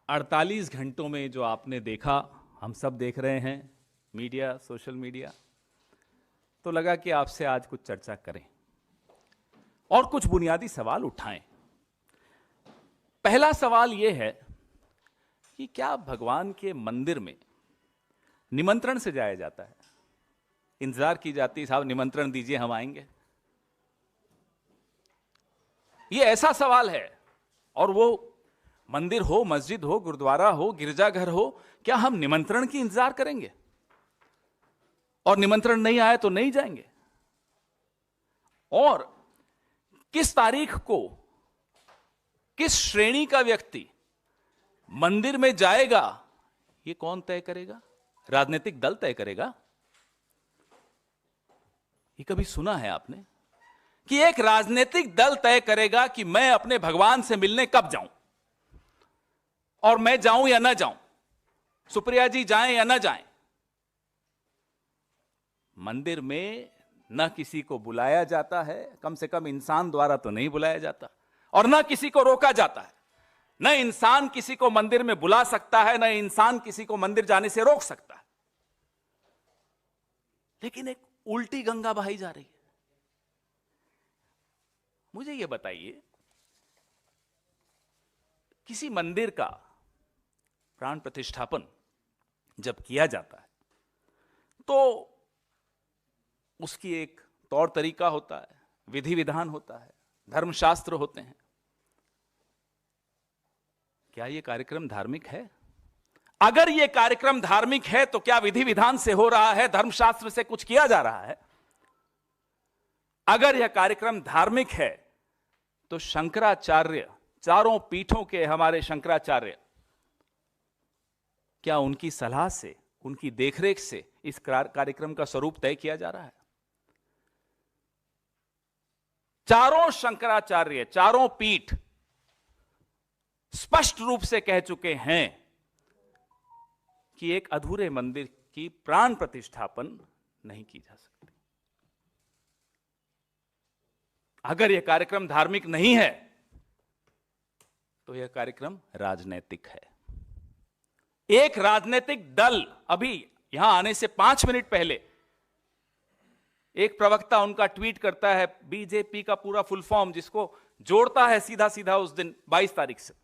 48 घंटों में जो आपने देखा, हम सब देख रहे हैं, मीडिया, सोशल मीडिया, तो लगा कि आपसे आज कुछ चर्चा करें और कुछ बुनियादी सवाल उठाएं। पहला सवाल यह है कि क्या भगवान के मंदिर में निमंत्रण से जाया जाता है? इंतजार की जाती है, साहब निमंत्रण दीजिए, हम आएंगे। यह ऐसा सवाल है, और वो मंदिर हो, मस्जिद हो, गुरुद्वारा हो, गिरजाघर हो, क्या हम निमंत्रण की इंतजार करेंगे और निमंत्रण नहीं आए तो नहीं जाएंगे? और किस तारीख को किस श्रेणी का व्यक्ति मंदिर में जाएगा, यह कौन तय करेगा? राजनीतिक दल तय करेगा? ये कभी सुना है आपने कि एक राजनीतिक दल तय करेगा कि मैं अपने भगवान से मिलने कब जाऊं, और मैं जाऊं या ना जाऊं, सुप्रिया जी जाएं या ना जाएं? मंदिर में न किसी को बुलाया जाता है, कम से कम इंसान द्वारा तो नहीं बुलाया जाता, और न किसी को रोका जाता है। न इंसान किसी को मंदिर में बुला सकता है, न इंसान किसी को मंदिर जाने से रोक सकता है। लेकिन एक उल्टी गंगा बहाई जा रही है। मुझे यह बताइए, किसी मंदिर का प्राण प्रतिष्ठापन जब किया जाता है तो उसकी एक तौर तरीका होता है, विधि विधान होता है, धर्मशास्त्र होते हैं। क्या यह कार्यक्रम धार्मिक है? अगर यह कार्यक्रम धार्मिक है तो क्या विधि विधान से हो रहा है, धर्मशास्त्र से कुछ किया जा रहा है? अगर यह कार्यक्रम धार्मिक है तो शंकराचार्य, चारों पीठों के हमारे शंकराचार्य, क्या उनकी सलाह से, उनकी देखरेख से इस कार्यक्रम का स्वरूप तय किया जा रहा है? चारों शंकराचार्य, चारों पीठ स्पष्ट रूप से कह चुके हैं कि एक अधूरे मंदिर की प्राण प्रतिष्ठापन नहीं की जा सकती। अगर यह कार्यक्रम धार्मिक नहीं है तो यह कार्यक्रम राजनैतिक है। एक राजनीतिक दल, अभी यहां आने से 5 मिनट पहले एक प्रवक्ता उनका ट्वीट करता है, बीजेपी का पूरा फुल फॉर्म, जिसको जोड़ता है सीधा सीधा उस दिन 22 तारीख से।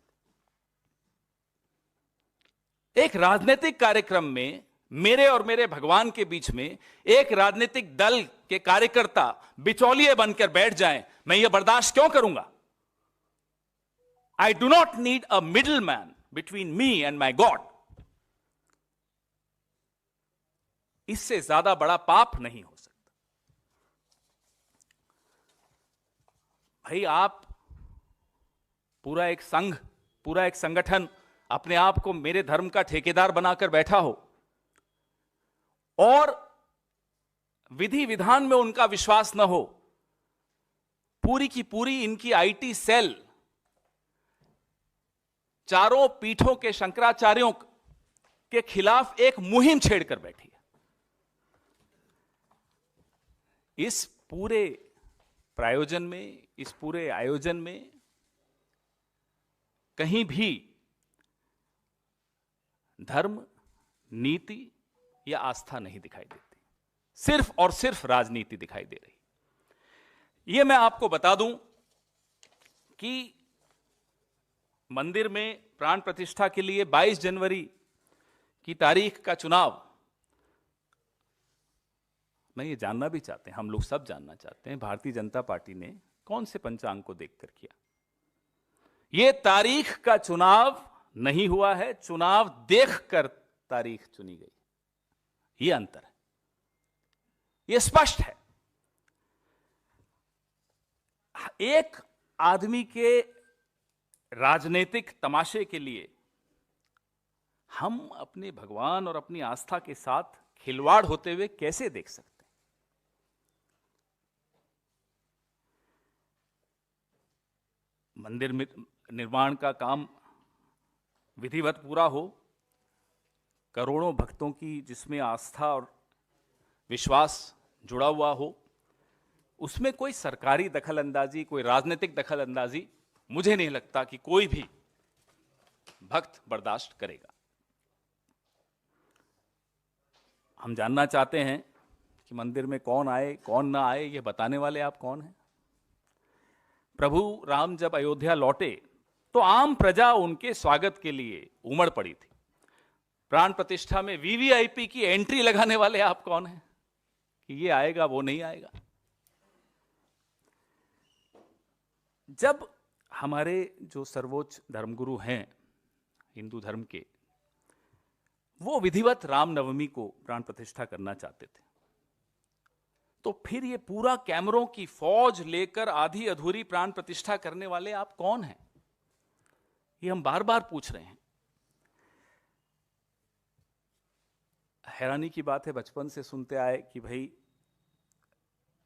एक राजनीतिक कार्यक्रम में मेरे और मेरे भगवान के बीच में एक राजनीतिक दल के कार्यकर्ता बिचौलिए बनकर बैठ जाएं, मैं यह बर्दाश्त क्यों करूंगा? I do not need a middleman between me and my God. इससे ज्यादा बड़ा पाप नहीं हो सकता। भाई, आप पूरा एक संघ, पूरा एक संगठन अपने आप को मेरे धर्म का ठेकेदार बनाकर बैठा हो और विधि विधान में उनका विश्वास न हो, पूरी की पूरी इनकी आईटी सेल चारों पीठों के शंकराचार्यों के खिलाफ एक मुहिम छेड़कर बैठी है। इस पूरे प्रायोजन में, इस पूरे आयोजन में कहीं भी धर्म, नीति या आस्था नहीं दिखाई देती, सिर्फ और सिर्फ राजनीति दिखाई दे रही। यह मैं आपको बता दूं कि मंदिर में प्राण प्रतिष्ठा के लिए 22 जनवरी की तारीख का चुनाव, मैं ये जानना भी चाहते हैं, हम लोग सब जानना चाहते हैं, भारतीय जनता पार्टी ने कौन से पंचांग को देखकर किया? ये तारीख का चुनाव नहीं हुआ है, चुनाव देखकर तारीख चुनी गई। ये अंतर है, ये स्पष्ट है। एक आदमी के राजनीतिक तमाशे के लिए हम अपने भगवान और अपनी आस्था के साथ खिलवाड़ होते हुए कैसे देख सकते हैं? मंदिर में निर्माण का काम विधिवत पूरा हो, करोड़ों भक्तों की जिसमें आस्था और विश्वास जुड़ा हुआ हो, उसमें कोई सरकारी दखल अंदाजी, कोई राजनीतिक दखल अंदाजी मुझे नहीं लगता कि कोई भी भक्त बर्दाश्त करेगा। हम जानना चाहते हैं कि मंदिर में कौन आए कौन ना आए, ये बताने वाले आप कौन हैं? प्रभु राम जब अयोध्या लौटे तो आम प्रजा उनके स्वागत के लिए उमड़ पड़ी थी। प्राण प्रतिष्ठा में वीवीआईपी की एंट्री लगाने वाले आप कौन हैं कि ये आएगा वो नहीं आएगा? जब हमारे जो सर्वोच्च धर्मगुरु हैं हिंदू धर्म के, वो विधिवत रामनवमी को प्राण प्रतिष्ठा करना चाहते थे, तो फिर ये पूरा कैमरों की फौज लेकर आधी अधूरी प्राण प्रतिष्ठा करने वाले आप कौन हैं? ये हम बार बार पूछ रहे हैं। हैरानी की बात है, बचपन से सुनते आए कि भाई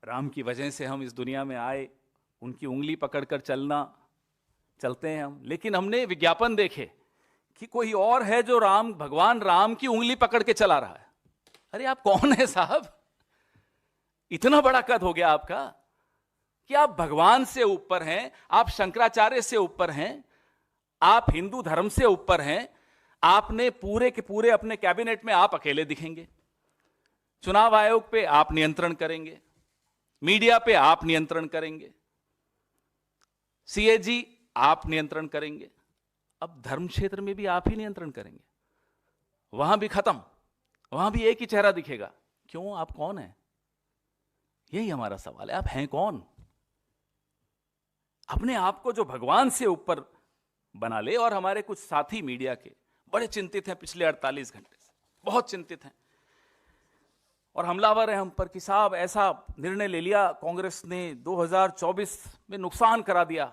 राम की वजह से हम इस दुनिया में आए, उनकी उंगली पकड़कर चलते हैं हम, लेकिन हमने विज्ञापन देखे कि कोई और है जो भगवान राम की उंगली पकड़ के चला रहा है। अरे आप कौन है साहब? इतना बड़ा कद हो गया आपका कि आप भगवान से ऊपर हैं, आप शंकराचार्य से ऊपर हैं, आप हिंदू धर्म से ऊपर हैं। आपने पूरे के पूरे अपने कैबिनेट में आप अकेले दिखेंगे, चुनाव आयोग पे आप नियंत्रण करेंगे, मीडिया पे आप नियंत्रण करेंगे, सीएजी आप नियंत्रण करेंगे, अब धर्म क्षेत्र में भी आप ही नियंत्रण करेंगे। वहां भी खत्म, वहां भी एक ही चेहरा दिखेगा। क्यों? आप कौन हैं? यही हमारा सवाल है, आप हैं कौन? अपने आप को जो भगवान से ऊपर बना ले। और हमारे कुछ साथी मीडिया के बड़े चिंतित हैं, पिछले 48 घंटे से बहुत चिंतित हैं और हमलावर हैं हम पर कि साहब ऐसा निर्णय ले लिया कांग्रेस ने, 2024 में नुकसान करा दिया।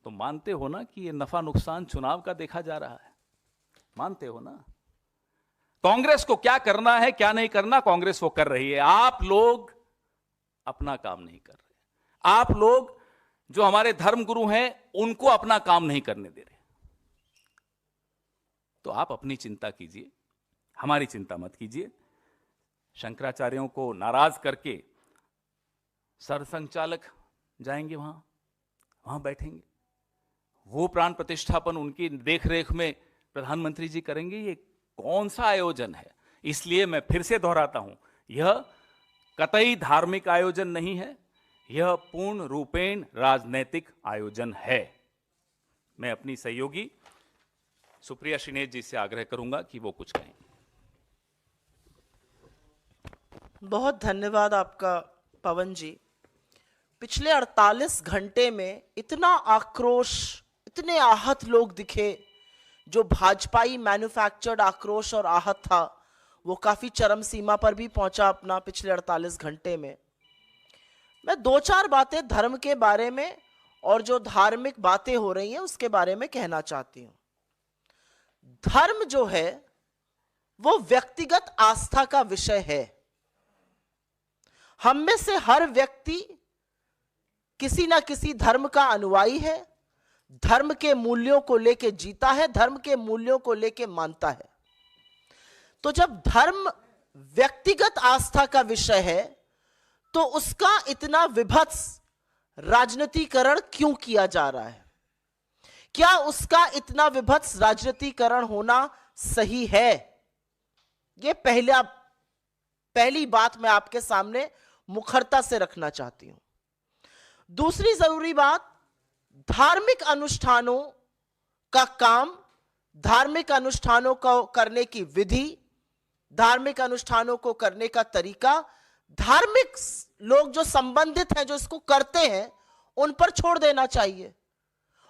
तो मानते हो ना कि ये नफा नुकसान चुनाव का देखा जा रहा है? मानते हो ना? कांग्रेस को क्या करना है क्या नहीं करना, कांग्रेस वो कर रही है। आप लोग अपना काम नहीं कर रहे। आप लोग जो हमारे धर्मगुरु हैं उनको अपना काम नहीं करने दे रहे। तो आप अपनी चिंता कीजिए, हमारी चिंता मत कीजिए। शंकराचार्यों को नाराज करके सरसंघचालक जाएंगे, वहां बैठेंगे, वो प्राण प्रतिष्ठापन उनकी देखरेख में प्रधानमंत्री जी करेंगे। ये कौन सा आयोजन है? इसलिए मैं फिर से दोहराता हूं, यह कतई धार्मिक आयोजन नहीं है, यह पूर्ण रूपेण राजनैतिक आयोजन है। मैं अपनी सहयोगी सुप्रिया श्रीनेश जी से आग्रह करूंगा कि वो कुछ कहें। बहुत धन्यवाद आपका पवन जी। पिछले 48 घंटे में इतना आक्रोश, इतने आहत लोग दिखे। जो भाजपाई मैन्युफैक्चर्ड आक्रोश और आहत था वो काफी चरम सीमा पर भी पहुंचा अपना पिछले 48 घंटे में। मैं 2-4 बातें धर्म के बारे में और जो धार्मिक बातें हो रही हैं उसके बारे में कहना चाहती हूं। धर्म जो है वो व्यक्तिगत आस्था का विषय है। हम में से हर व्यक्ति किसी ना किसी धर्म का अनुयायी है, धर्म के मूल्यों को लेके जीता है, धर्म के मूल्यों को लेके मानता है। तो जब धर्म व्यक्तिगत आस्था का विषय है तो उसका इतना विभत्स राजनीतिकरण क्यों किया जा रहा है? क्या उसका इतना विभत्स राजनीतिकरण होना सही है? यह पहली बात मैं आपके सामने मुखरता से रखना चाहती हूं। दूसरी जरूरी बात, धार्मिक अनुष्ठानों का काम, धार्मिक अनुष्ठानों को करने की विधि, धार्मिक अनुष्ठानों को करने का तरीका, धार्मिक लोग जो संबंधित हैं, जो इसको करते हैं, उन पर छोड़ देना चाहिए।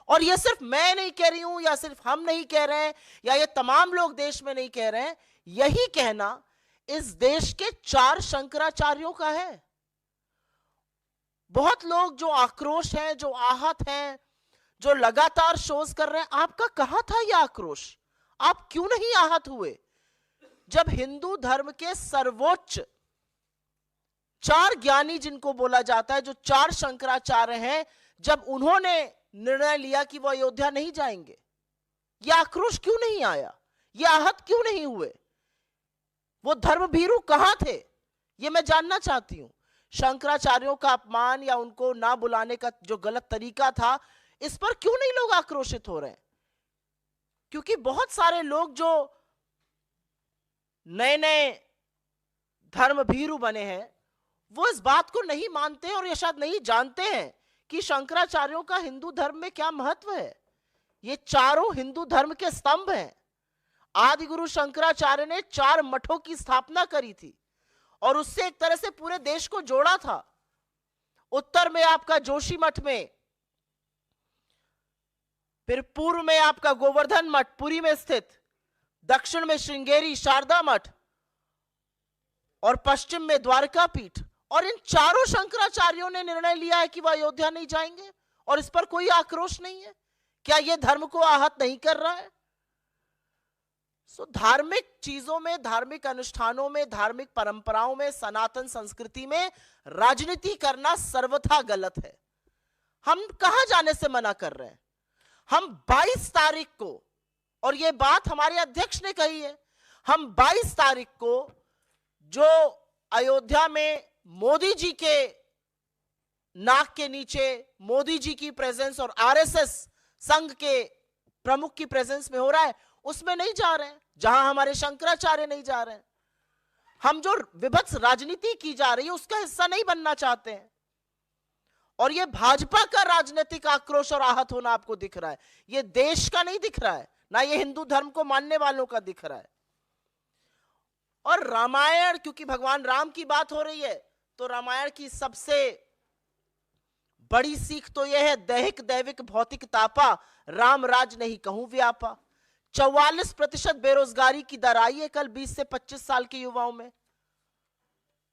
और यह सिर्फ मैं नहीं कह रही हूं, या सिर्फ हम नहीं कह रहे हैं, या ये तमाम लोग देश में नहीं कह रहे हैं। यही कहना इस देश के 4 शंकराचार्यों का है। बहुत लोग जो आक्रोश हैं, जो आहत हैं, जो लगातार शोज कर रहे हैं, आपका कहां था यह आक्रोश? आप क्यों नहीं आहत हुए जब हिंदू धर्म के सर्वोच्च 4 ज्ञानी जिनको बोला जाता है, जो 4 शंकराचार्य हैं, जब उन्होंने निर्णय लिया कि वो अयोध्या नहीं जाएंगे? यह आक्रोश क्यों नहीं आया? यह आहत क्यों नहीं हुए? वो धर्मभीरू कहां थे? ये मैं जानना चाहती हूं। शंकराचार्यों का अपमान या उनको ना बुलाने का जो गलत तरीका था, इस पर क्यों नहीं लोग आक्रोशित हो रहे हैं? क्योंकि बहुत सारे लोग जो नए नए धर्म भीरु बने हैं वो इस बात को नहीं मानते और ये शायद नहीं जानते हैं कि शंकराचार्यों का हिंदू धर्म में क्या महत्व है। ये चारों हिंदू धर्म के स्तंभ हैं। आदि गुरु शंकराचार्य ने 4 मठों की स्थापना करी थी और उससे एक तरह से पूरे देश को जोड़ा था। उत्तर में आपका जोशी मठ में, फिर पूर्व में आपका गोवर्धन मठ पुरी में स्थित, दक्षिण में श्रृंगेरी शारदा मठ और पश्चिम में द्वारका पीठ। और इन चारों शंकराचार्यों ने निर्णय लिया है कि वह अयोध्या नहीं जाएंगे और इस पर कोई आक्रोश नहीं है। क्या यह धर्म को आहत नहीं कर रहा है? धार्मिक चीजों में, धार्मिक अनुष्ठानों में, धार्मिक परंपराओं में, सनातन संस्कृति में राजनीति करना सर्वथा गलत है। हम कहां जाने से मना कर रहे हैं? हम 22 तारीख को, और यह बात हमारे अध्यक्ष ने कही है, हम 22 तारीख को जो अयोध्या में मोदी जी के नाक के नीचे मोदी जी की प्रेजेंस और आरएसएस संघ के प्रमुख की प्रेजेंस में हो रहा है, उसमें नहीं जा रहे हैं। जहां हमारे शंकराचार्य नहीं जा रहे हैं, हम जो विभत्स राजनीति की जा रही है उसका हिस्सा नहीं बनना चाहते हैं। और यह भाजपा का राजनीतिक आक्रोश और आहत होना आपको दिख रहा है, यह देश का नहीं दिख रहा है, ना यह हिंदू धर्म को मानने वालों का दिख रहा है। और रामायण, क्योंकि भगवान राम की बात हो रही है, तो रामायण की सबसे बड़ी सीख तो यह है, दैहिक दैविक भौतिक तापा, राम राज नहीं कहूं व्यापा। 44% बेरोजगारी की दर आई है कल 20 से 25 साल के युवाओं में।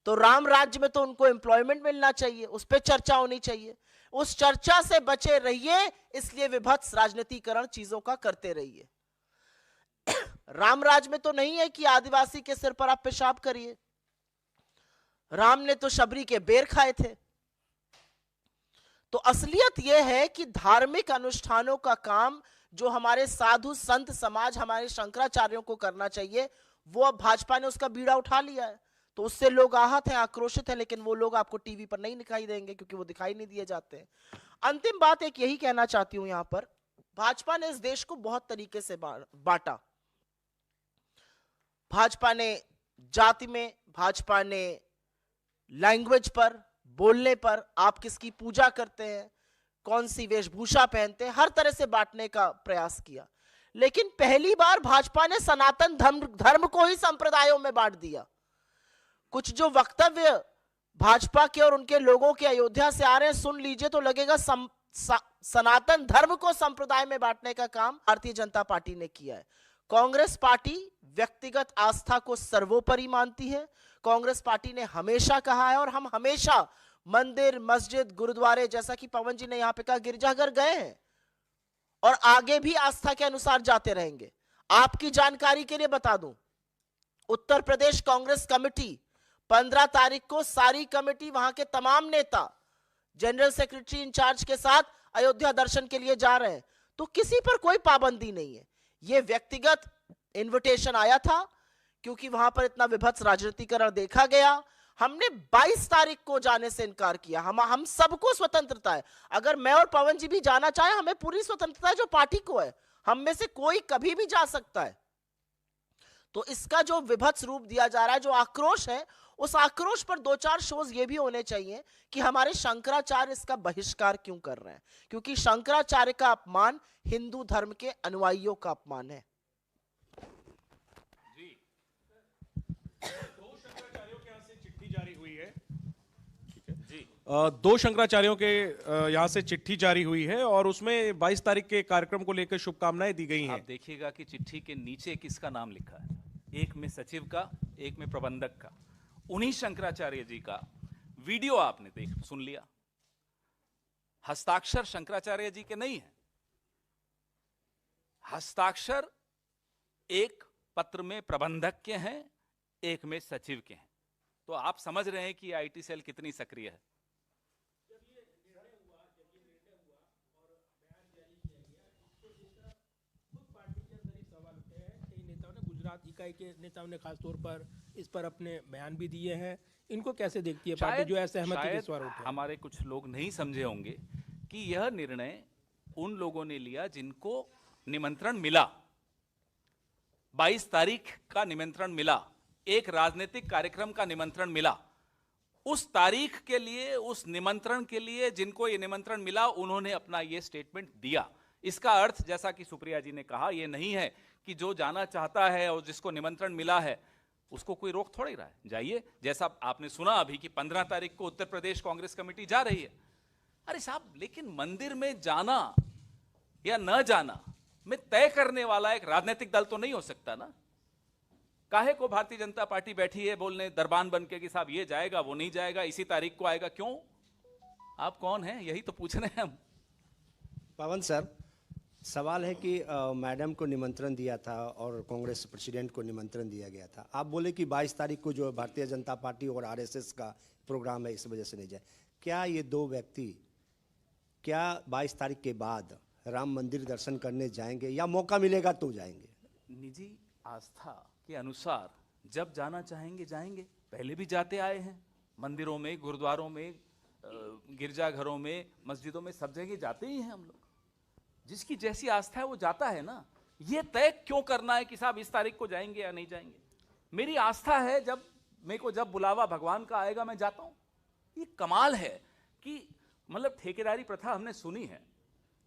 तो राम राज्य में तो उनको एम्प्लॉयमेंट मिलना चाहिए, उस पर चर्चा होनी चाहिए। उस चर्चा से बचे रहिए, इसलिए विभत्स राजनीतिकरण चीजों का करते रहिए। राम राज में तो नहीं है कि आदिवासी के सिर पर आप पेशाब करिए। राम ने तो शबरी के बेर खाए थे। तो असलियत यह है कि धार्मिक अनुष्ठानों का काम जो हमारे साधु संत समाज, हमारे शंकराचार्यों को करना चाहिए, वो अब भाजपा ने उसका बीड़ा उठा लिया है। तो उससे लोग आहत हैं, आक्रोशित हैं, लेकिन वो लोग आपको टीवी पर नहीं दिखाई देंगे क्योंकि वो दिखाई नहीं दिए जाते हैं। अंतिम बात एक यही कहना चाहती हूं, यहां पर भाजपा ने इस देश को बहुत तरीके से बांटा। भाजपा ने जाति में, भाजपा ने लैंग्वेज पर, बोलने पर, आप किसकी पूजा करते हैं, कौन सी वेशभूषा पहनते हैं, हर तरह से बांटने का प्रयास किया। लेकिन पहली बार भाजपा ने सनातन धर्म को ही संप्रदायों में बांट दिया। कुछ जो वक्तव्य भाजपा के और उनके लोगों के अयोध्या से आ रहे हैं, सुन लीजिए तो लगेगा सनातन धर्म को संप्रदाय में बांटने का काम भारतीय जनता पार्टी ने किया है। कांग्रेस पार्टी व्यक्तिगत आस्था को सर्वोपरि मानती है। कांग्रेस पार्टी ने हमेशा कहा है, और हम हमेशा मंदिर, मस्जिद, गुरुद्वारे, जैसा कि पवन जी ने यहां पे कहा, गिरजाघर गए हैं और आगे भी आस्था के अनुसार जाते रहेंगे। आपकी जानकारी के लिए बता दूं, उत्तर प्रदेश कांग्रेस कमेटी 15 तारीख को सारी कमेटी, वहां के तमाम नेता जनरल सेक्रेटरी इंचार्ज के साथ अयोध्या दर्शन के लिए जा रहे हैं। तो किसी पर कोई पाबंदी नहीं है। यह व्यक्तिगत इनविटेशन आया था क्योंकि वहां पर इतना विभत्स राजनीतिकरण देखा गया। हमने 22 तारीख को जाने से इनकार किया। हम सबको स्वतंत्रता है, अगर मैं और पवन जी भी जाना चाहे, हमें पूरी स्वतंत्रता है जो पार्टी को है। हम में से कोई कभी भी जा सकता है। तो इसका जो विभत्स रूप दिया जा रहा है, जो आक्रोश है, उस आक्रोश पर 2-4 शोज ये भी होने चाहिए कि हमारे शंकराचार्य इसका बहिष्कार क्यों कर रहे हैं, क्योंकि शंकराचार्य का अपमान हिंदू धर्म के अनुयायियों का अपमान है। जी, 2 शंकराचार्यों के यहाँ से चिट्ठी जारी हुई है। ठीक है जी, 2 शंकराचार्यों के यहाँ से चिट्ठी जारी हुई है और उसमें 22 तारीख के कार्यक्रम को लेकर शुभकामनाएं दी गई हैं। आप देखिएगा कि चिट्ठी के नीचे किसका नाम लिखा है, एक में सचिव का, एक में प्रबंधक का। उन्हीं शंकराचार्य जी का वीडियो आपने सुन लिया। हस्ताक्षर शंकराचार्य जी के नहीं है, हस्ताक्षर एक पत्र में प्रबंधक के हैं, एक में सचिव के हैं। तो आप समझ रहे हैं कि आईटी सेल कितनी सक्रिय है। गुजरात इकाई के नेताओं ने खासतौर पर इस पर अपने बयान भी दिए हैं। इनको कैसे देखती है पार्टी जो ऐसे सहमति के स्वर उठे? हमारे कुछ लोग नहीं समझे होंगे कि यह निर्णय उन लोगों ने लिया जिनको निमंत्रण मिला। 22 तारीख का निमंत्रण मिला, एक राजनीतिक कार्यक्रम का निमंत्रण मिला, उस तारीख के लिए, उस निमंत्रण के लिए जिनको ये निमंत्रण मिला, उन्होंने अपना ये स्टेटमेंट दिया। इसका अर्थ, जैसा कि सुप्रिया जी ने कहा, ये नहीं है कि जो जाना चाहता है और जिसको निमंत्रण मिला है उसको कोई रोक थोड़ी रहा है, जाइए। जैसा आपने सुना अभी कि 15 तारीख को उत्तर प्रदेश कांग्रेस कमेटी जा रही है। अरे साहब, लेकिन मंदिर में जाना या न जाना में तय करने वाला एक राजनीतिक दल तो नहीं हो सकता ना। काहे को भारतीय जनता पार्टी बैठी है बोलने दरबान बन के कि साहब ये जाएगा, वो नहीं जाएगा, इसी तारीख को आएगा? क्यों? आप कौन हैं? यही तो पूछ रहे हैं हम। पवन सर, सवाल है कि मैडम को निमंत्रण दिया था और कांग्रेस प्रेसिडेंट को निमंत्रण दिया गया था। आप बोले कि 22 तारीख को जो भारतीय जनता पार्टी और आरएसएस का प्रोग्राम है, इस वजह से नहीं जाए। क्या ये दो व्यक्ति क्या 22 तारीख के बाद राम मंदिर दर्शन करने जाएंगे या मौका मिलेगा तो जाएंगे? निजी आस्था के अनुसार जब जाना चाहेंगे जाएंगे। पहले भी जाते आए हैं, मंदिरों में, गुरुद्वारों में, गिरजाघरों में, मस्जिदों में, सब जगह जाते ही हैं हम लोग। जिसकी जैसी आस्था है वो जाता है ना। ये तय क्यों करना है कि साहब इस तारीख को जाएंगे या नहीं जाएंगे? मेरी आस्था है, जब मेरे को जब बुलावा भगवान का आएगा मैं जाता हूं। ये कमाल है कि मतलब ठेकेदारी प्रथा हमने सुनी है,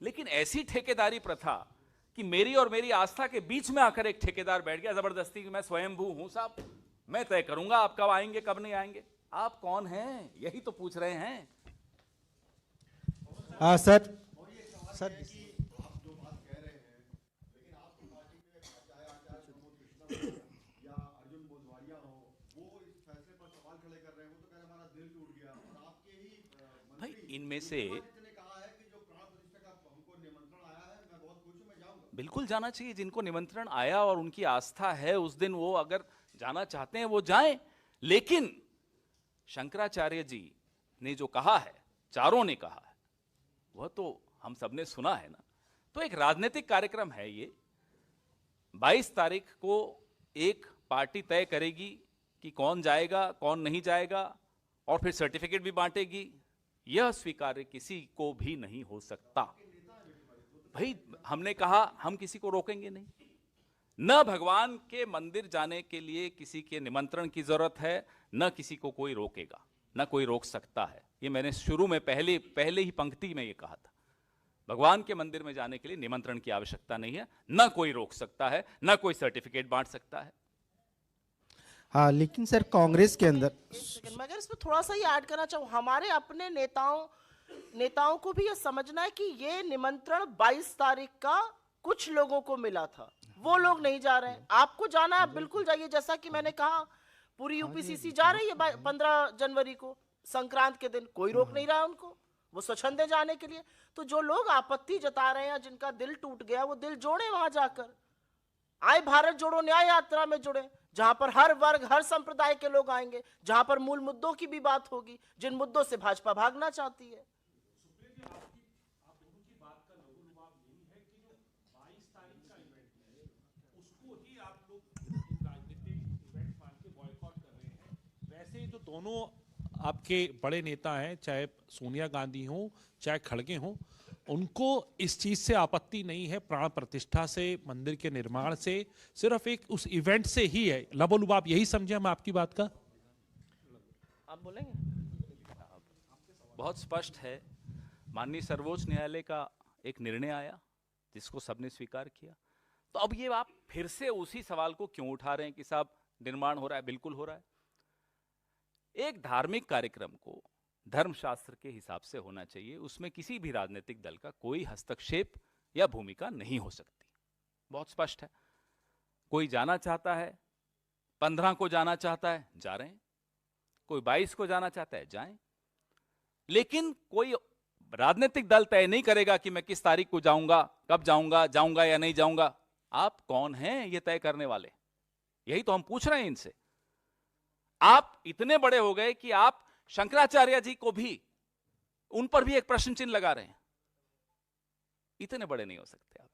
लेकिन ऐसी ठेकेदारी प्रथा कि मेरी और मेरी आस्था के बीच में आकर एक ठेकेदार बैठ गया जबरदस्ती कि मैं स्वयंभू हूं साहब, मैं तय करूंगा आप कब आएंगे कब नहीं आएंगे। आप कौन हैं? यही तो पूछ रहे हैं। सर भाई, इनमें से बिल्कुल जाना चाहिए जिनको निमंत्रण आया और उनकी आस्था है उस दिन, वो अगर जाना चाहते हैं वो जाएं। लेकिन शंकराचार्य जी ने जो कहा है, चारों ने कहा है, वह तो हम सबने सुना है ना। तो एक राजनीतिक कार्यक्रम है ये। 22 तारीख को एक पार्टी तय करेगी कि कौन जाएगा कौन नहीं जाएगा, और फिर सर्टिफिकेट भी बांटेगी। यह स्वीकार्य किसी को भी नहीं हो सकता। भाई, हमने कहा हम किसी को रोकेंगे नहीं। न भगवान के मंदिर जाने के लिए किसी के निमंत्रण की जरूरत है, न किसी को कोई रोकेगा, न कोई रोक सकता है। ये मैंने शुरू में पहले ही पंक्ति में ये कहा था। भगवान के मंदिर में जाने के लिए निमंत्रण की आवश्यकता नहीं है, न कोई रोक सकता है, न कोई सर्टिफिकेट बांट सकता है। हाँ, लेकिन सर कांग्रेस के अंदर मगर इसमें थोड़ा सा ये ऐड करना चाहूँ, हमारे अपने नेताओं को भी ये समझना है कि ये निमंत्रण 22 तारीख का कुछ लोगों को मिला था, वो लोग नहीं जा रहे हैं। आपको जाना है, आप बिल्कुल जाइए। जैसा कि मैंने कहा, पूरी यूपीसीसी जा रही है 15 जनवरी को, संक्रांत के दिन। कोई रोक नहीं रहा है उनको, वो स्वच्छंद जाने के लिए। तो जो लोग आपत्ति जता रहे हैं, जिनका दिल टूट गया, वो दिल जोड़े वहां जाकर। आए भारत जोड़ो न्याय यात्रा में जुड़े, जहां पर हर वर्ग हर संप्रदाय के लोग आएंगे, जहां पर मूल मुद्दों की भी बात होगी, जिन मुद्दों से भाजपा भागना चाहती है। वैसे जो दोनों आपके बड़े नेता हैं, चाहे सोनिया गांधी हो चाहे खड़गे हों, उनको इस चीज से आपत्ति नहीं है, प्राण प्रतिष्ठा से, मंदिर के निर्माण से, सिर्फ एक उस इवेंट से ही है। लबोलुब आप यही समझे हम आपकी बात का? आप बोलेंगे? बहुत स्पष्ट है। माननीय सर्वोच्च न्यायालय का एक निर्णय आया जिसको सबने स्वीकार किया। तो अब ये आप फिर से उसी सवाल को क्यों उठा रहे हैं कि साहब निर्माण हो रहा है? बिल्कुल हो रहा है। एक धार्मिक कार्यक्रम को धर्मशास्त्र के हिसाब से होना चाहिए, उसमें किसी भी राजनीतिक दल का कोई हस्तक्षेप या भूमिका नहीं हो सकती। बहुत स्पष्ट है। कोई जाना चाहता है, 15 को जाना चाहता है, जा रहे हैं। कोई 22 को जाना चाहता है, जाएं। लेकिन कोई राजनीतिक दल तय नहीं करेगा कि मैं किस तारीख को जाऊंगा, कब जाऊंगा या नहीं जाऊंगा। आप कौन हैं ये तय करने वाले? यही तो हम पूछ रहे हैं इनसे। आप इतने बड़े हो गए कि आप शंकराचार्य जी को भी, उन पर भी एक प्रश्न चिन्ह लगा रहे हैं। इतने बड़े नहीं हो सकते आप।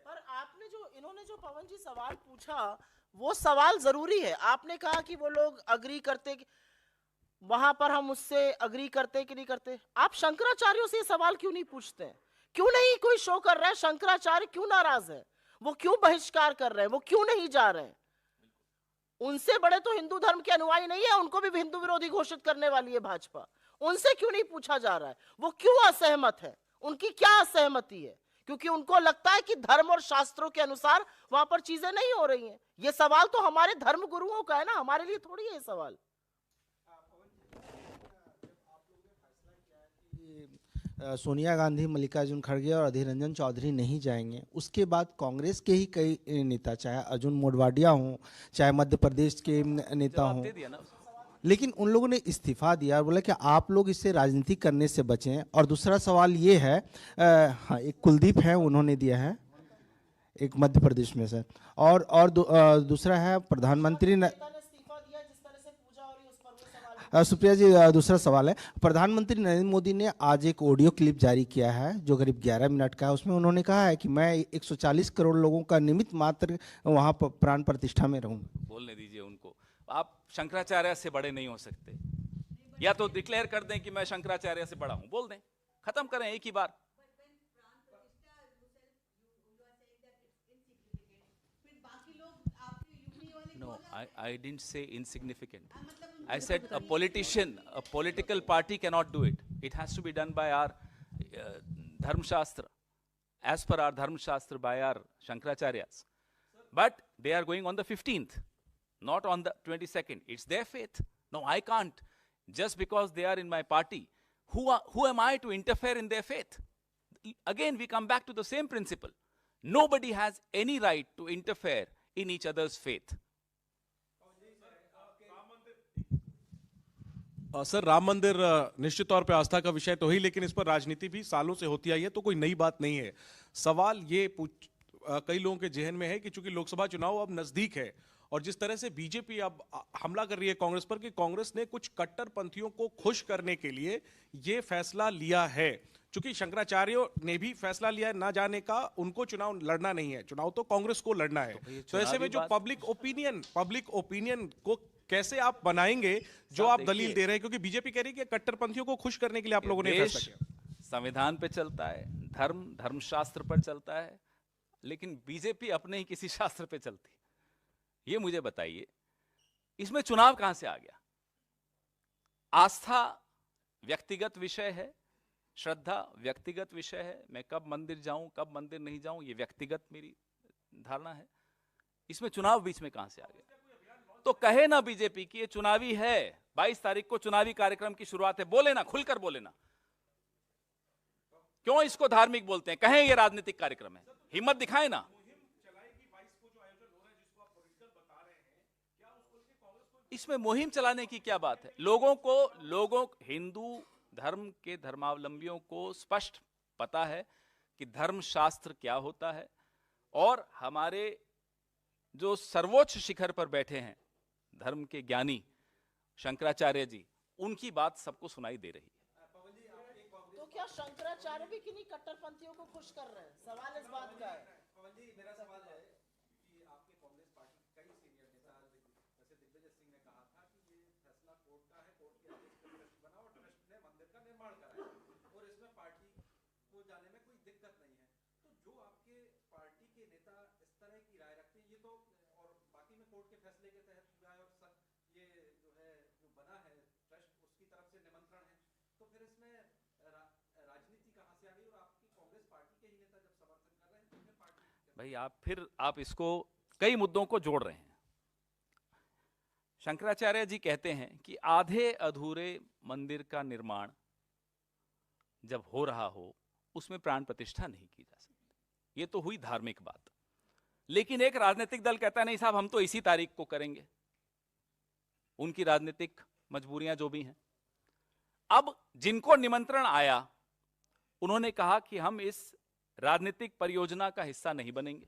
पर आपने इन्होंने जो पवन जी सवाल पूछा, वो सवाल जरूरी है। आपने कहा कि वो लोग अग्री करते, वहां पर हम उससे अग्री करते कि नहीं करते। आप शंकराचार्यों से सवाल क्यों नहीं पूछते? क्यों नहीं कोई शो कर रहा है? शंकराचार्य क्यों नाराज है? वो क्यों बहिष्कार कर रहे हैं, वो क्यों नहीं जा रहे हैं? उनसे बड़े तो हिंदू धर्म के अनुयायी नहीं है, उनको भी हिंदू विरोधी घोषित करने वाली है भाजपा। उनसे क्यों नहीं पूछा जा रहा है वो क्यों असहमत है, उनकी क्या असहमति है? क्योंकि उनको लगता है कि धर्म और शास्त्रों के अनुसार वहां पर चीजें नहीं हो रही हैं। ये सवाल तो हमारे धर्म गुरुओं का है ना, हमारे लिए थोड़ी है ये सवाल। सोनिया गांधी, मल्लिकार्जुन खड़गे और अधीर रंजन चौधरी नहीं जाएंगे, उसके बाद कांग्रेस के ही कई नेता, चाहे अर्जुन मोढवाडिया हों, चाहे मध्य प्रदेश के नेता जवाब हों, दे दिया ना। लेकिन उन लोगों ने इस्तीफा दिया और बोला कि आप लोग इससे राजनीति करने से बचें। और दूसरा सवाल ये है, हाँ, एक कुलदीप है, उन्होंने दिया है एक मध्य प्रदेश में से, और दूसरा है प्रधानमंत्री सुप्रिया जी, दूसरा सवाल है, प्रधानमंत्री नरेंद्र मोदी ने आज एक ऑडियो क्लिप जारी किया है जो करीब 11 मिनट का है। उसमें उन्होंने कहा है कि मैं 140 करोड़ लोगों का निमित्त मात्र वहां प्राण प्रतिष्ठा में रहूंगा। बोलने दीजिए उनको। आप शंकराचार्य से बड़े नहीं हो सकते, या तो डिक्लेयर कर दें कि मैं शंकराचार्य से बड़ा हूं, बोल दें, खत्म करें एक ही बार। No, I didn't say insignificant. I said a politician, a political party cannot do it. It has to be done by our Dharma Shastra, as per our Dharma Shastra by our Shankaracharyas. But they are going on the 15th, not on the 22nd. It's their faith. No, I can't. Just because they are in my party, who am I to interfere in their faith? Again, we come back to the same principle. Nobody has any right to interfere in each other's faith. Sir, Ram मंदिर निश्चित तौर पे आस्था का विषय तो ही, लेकिन इस पर राजनीति भी सालों से होती आई है, तो कोई नई बात नहीं है। सवाल ये कई लोगों के जहन में है कि चूंकि लोकसभा चुनाव अब नजदीक है और जिस तरह से बीजेपी अब हमला कर रही है कांग्रेस पर कि कांग्रेस ने कुछ कट्टरपंथियों को खुश करने के लिए ये फैसला लिया है, चूंकि शंकराचार्यों ने भी फैसला लिया है ना जाने का, उनको चुनाव लड़ना नहीं है, चुनाव तो कांग्रेस को लड़ना है। तो ऐसे में जो पब्लिक ओपिनियन को कैसे आप बनाएंगे जो आप दलील दे रहे हैं, क्योंकि बीजेपी कह रही है कि कट्टरपंथियों को खुश करने के लिए आप लोगों ने फैसला किया। संविधान पे चलता है, धर्मशास्त्र पर चलता है, लेकिन बीजेपी अपने ही किसी शास्त्र पे चलती है। ये मुझे बताइए, इसमें चुनाव कहां से आ गया? आस्था व्यक्तिगत विषय है, श्रद्धा व्यक्तिगत विषय है, मैं कब मंदिर जाऊं कब मंदिर नहीं जाऊं ये व्यक्तिगत मेरी धारणा है। इसमें चुनाव बीच में कहां से आ गया? तो कहे ना बीजेपी कि ये चुनावी है, 22 तारीख को चुनावी कार्यक्रम की शुरुआत है, बोले ना, खुलकर बोले ना। क्यों इसको धार्मिक बोलते हैं? कहें ये राजनीतिक कार्यक्रम है, हिम्मत दिखाए ना। इसमें मुहिम चलाने की क्या बात है? लोगों हिंदू धर्म के धर्मावलंबियों को स्पष्ट पता है कि धर्म शास्त्र क्या होता है, और हमारे जो सर्वोच्च शिखर पर बैठे हैं धर्म के ज्ञानी शंकराचार्य जी, उनकी बात सबको सुनाई दे रही है। तो क्या शंकराचार्य भी किन्हीं कट्टरपंथियों को खुश कर रहे हैं? सवाल इस बात का है। मेरा सवाल है कि आपके कांग्रेस पार्टी कई सीनियर नेता जैसे दिग्विजय सिंह ने कहा था कि ये फैसला कोर्ट का है, कोर्ट के आदेश पर ट्रस्ट बना और ट्रस्ट ने मंदिर का निर्माण कराया और इसमें पार्टी को जाने में कोई दिक्कत नहीं है। तो जो आपके पार्टी के नेता इस तरह की राय रखते हैं, ये तो और बाकी में कोर्ट के फैसले के तहत हुआ है और ये जो है जो बना है ट्रस्ट उसकी तरफ से निमंत्रण है, तो फिर इसमें राजनीति कहां से आ गई? और आपकी कांग्रेस पार्टी के ही नेता जब समर्थन कर रहे हैं तो फिर पार्टी भाई आप इसको कई मुद्दों को जोड़ रहे हैं। शंकराचार्य जी कहते हैं कि आधे अधूरे मंदिर का निर्माण जब हो रहा हो उसमें प्राण प्रतिष्ठा नहीं की जा सकती। ये तो हुई धार्मिक बात। लेकिन एक राजनीतिक दल कहता है नहीं साहब, हम तो इसी तारीख को करेंगे, उनकी राजनीतिक मजबूरियां जो भी हैं। अब जिनको निमंत्रण आया उन्होंने कहा कि हम इस राजनीतिक परियोजना का हिस्सा नहीं बनेंगे,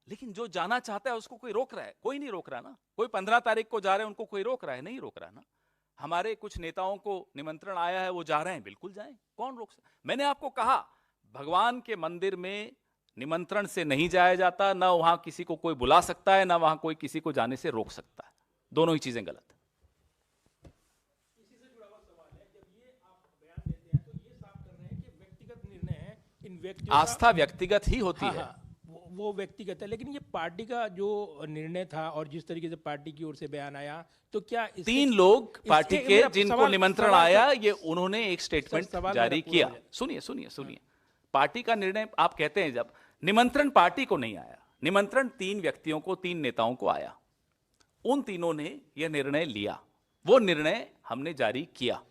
लेकिन जो जाना चाहता है उसको कोई रोक रहा है? कोई नहीं रोक रहा ना। कोई 15 तारीख को जा रहे हैं, उनको कोई रोक रहा है? नहीं रोक रहा ना। हमारे कुछ नेताओं को निमंत्रण आया है, वो जा रहे हैं, बिल्कुल जाएं, कौन रोक सकता? मैंने आपको कहा भगवान के मंदिर में निमंत्रण से नहीं जाया जाता, ना वहां किसी को कोई बुला सकता है, ना वहां कोई किसी को जाने से रोक सकता है। दोनों ही चीजें गलत है। इसी से जुड़ा हुआ सवाल है, जब ये आप बयान देते हैं तो ये साफ कर रहे हैं कि व्यक्तिगत निर्णय है, इन व्यक्तियों आस्था व्यक्तिगत ही होती है। वो व्यक्तिगत है, लेकिन ये पार्टी का जो निर्णय था और जिस तरीके से पार्टी की ओर से बयान आया, तो क्या 3 लोग पार्टी के जिनको निमंत्रण आया, ये उन्होंने एक स्टेटमेंट सवाल जारी मेरा पूरा किया। हो जाए। सुनिए, पार्टी का निर्णय आप कहते हैं, जब निमंत्रण पार्टी को नहीं आया, निमंत्रण 3 व्यक्तियों को, 3 नेताओं को आया, उन तीनों ने यह निर्णय लिया, वो निर्णय हमने जारी किया।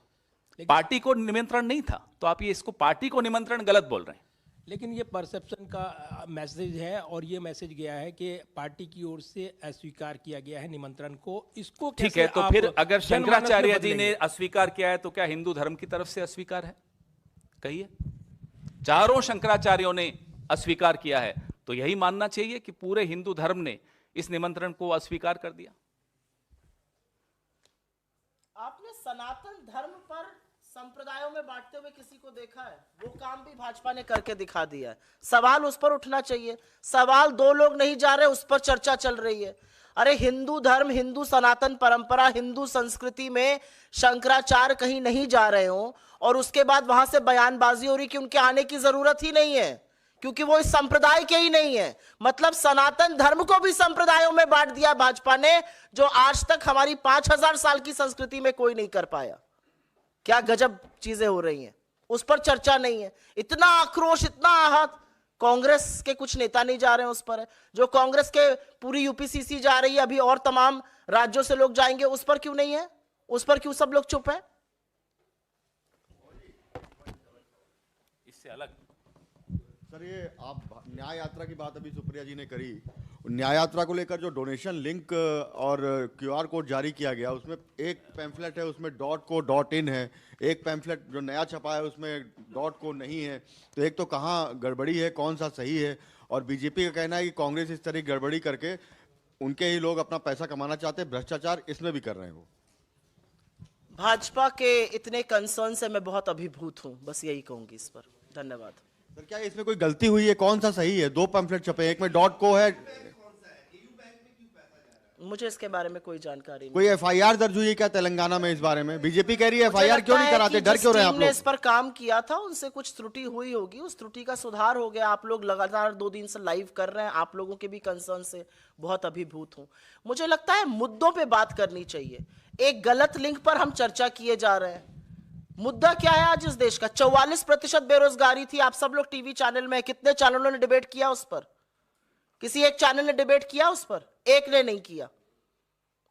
पार्टी को निमंत्रण नहीं था, तो आप ये इसको पार्टी को निमंत्रण गलत बोल रहे हैं। लेकिन ये परसेप्शन का मैसेज है, और ये मैसेज गया है कि पार्टी की ओर से अस्वीकार किया गया है निमंत्रण को। इसको ठीक है, तो फिर अगर जनमानस में शंकराचार्य जी ने बदलेंगे? अस्वीकार किया है, तो क्या हिंदू धर्म की तरफ से अस्वीकार है? कहिए। चारों शंकराचार्यों ने अस्वीकार किया है, तो यही मानना चाहिए कि पूरे हिंदू धर्म ने इस निमंत्रण को अस्वीकार कर दिया। आपने सनातन धर्म पर संप्रदायों में बांटते हुए किसी को देखा है? वो काम भी भाजपा ने करके दिखा दिया है। सवाल उस पर उठना चाहिए। सवाल 2 लोग नहीं जा रहे, उस पर चर्चा चल रही है। अरे हिंदू धर्म, हिंदू सनातन परंपरा, हिंदू संस्कृति में शंकराचार्य कहीं नहीं जा रहे हो, और उसके बाद वहां से बयानबाजी हो रही कि उनके आने की जरूरत ही नहीं है, क्योंकि वो इस संप्रदाय के ही नहीं है। मतलब सनातन धर्म को भी संप्रदायों में बांट दिया भाजपा ने, जो आज तक हमारी 5000 साल की संस्कृति में कोई नहीं कर पाया। क्या गजब चीजें हो रही हैं, उस पर चर्चा नहीं है। इतना आक्रोश, इतना आहत, कांग्रेस के कुछ नेता नहीं जा रहे हैं उस पर है। जो कांग्रेस के पूरी यूपीसीसी जा रही है, अभी और तमाम राज्यों से लोग जाएंगे, उस पर क्यों नहीं है? उस पर क्यों सब लोग चुप है? इससे अलग सर, ये आप न्याय यात्रा की बात अभी सुप्रिया जी ने करी, न्याय यात्रा को लेकर जो डोनेशन लिंक और क्यूआर कोड जारी किया गया, उसमें एक पैम्फलेट है, उसमें .co.in है, एक पैम्फलेट जो नया छपा है उसमें .co नहीं है। तो एक तो कहाँ गड़बड़ी है, कौन सा सही है? और बीजेपी का कहना है कि कांग्रेस इस तरह की गड़बड़ी करके उनके ही लोग अपना पैसा कमाना चाहते हैं, भ्रष्टाचार इसमें भी कर रहे हैं वो। भाजपा के इतने कंसर्न से मैं बहुत अभिभूत हूं, बस यही कहूंगी इस पर। धन्यवाद। सर, क्या इसमें कोई गलती हुई है? कौन सा सही है? 2 पैम्फलेट छपे, एक में .co है। मुझे इसके बारे में कोई जानकारी नहीं। कोई एफआईआर दर्ज हुई है क्या तेलंगाना में इस बारे में? बीजेपी कह रही है मुझे एफआईआर क्यों लगता नहीं है कराते, कि डर जिस क्यों रहे टीम आप ने लोग? इस पर काम किया था, उनसे कुछ त्रुटि हुई होगी, उस त्रुटि का सुधार हो गया। आप लोग लगातार 2 दिन से लाइव कर रहे हैं, आप लोगों के भी कंसर्न से बहुत अभिभूत हूं। मुझे लगता है मुद्दों पे बात करनी चाहिए। एक गलत लिंक पर हम चर्चा किए जा रहे हैं। मुद्दा क्या है आज इस देश का? 44% बेरोजगारी थी। आप सब लोग टीवी चैनल में, कितने चैनलों ने डिबेट किया उस पर? किसी एक चैनल ने डिबेट किया उस पर? एक ने नहीं किया।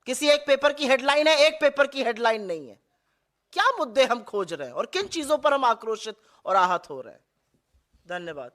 किसी एक पेपर की हेडलाइन है, एक पेपर की हेडलाइन नहीं है। क्या मुद्दे हम खोज रहे हैं और किन चीजों पर हम आक्रोशित और आहत हो रहे हैं? धन्यवाद।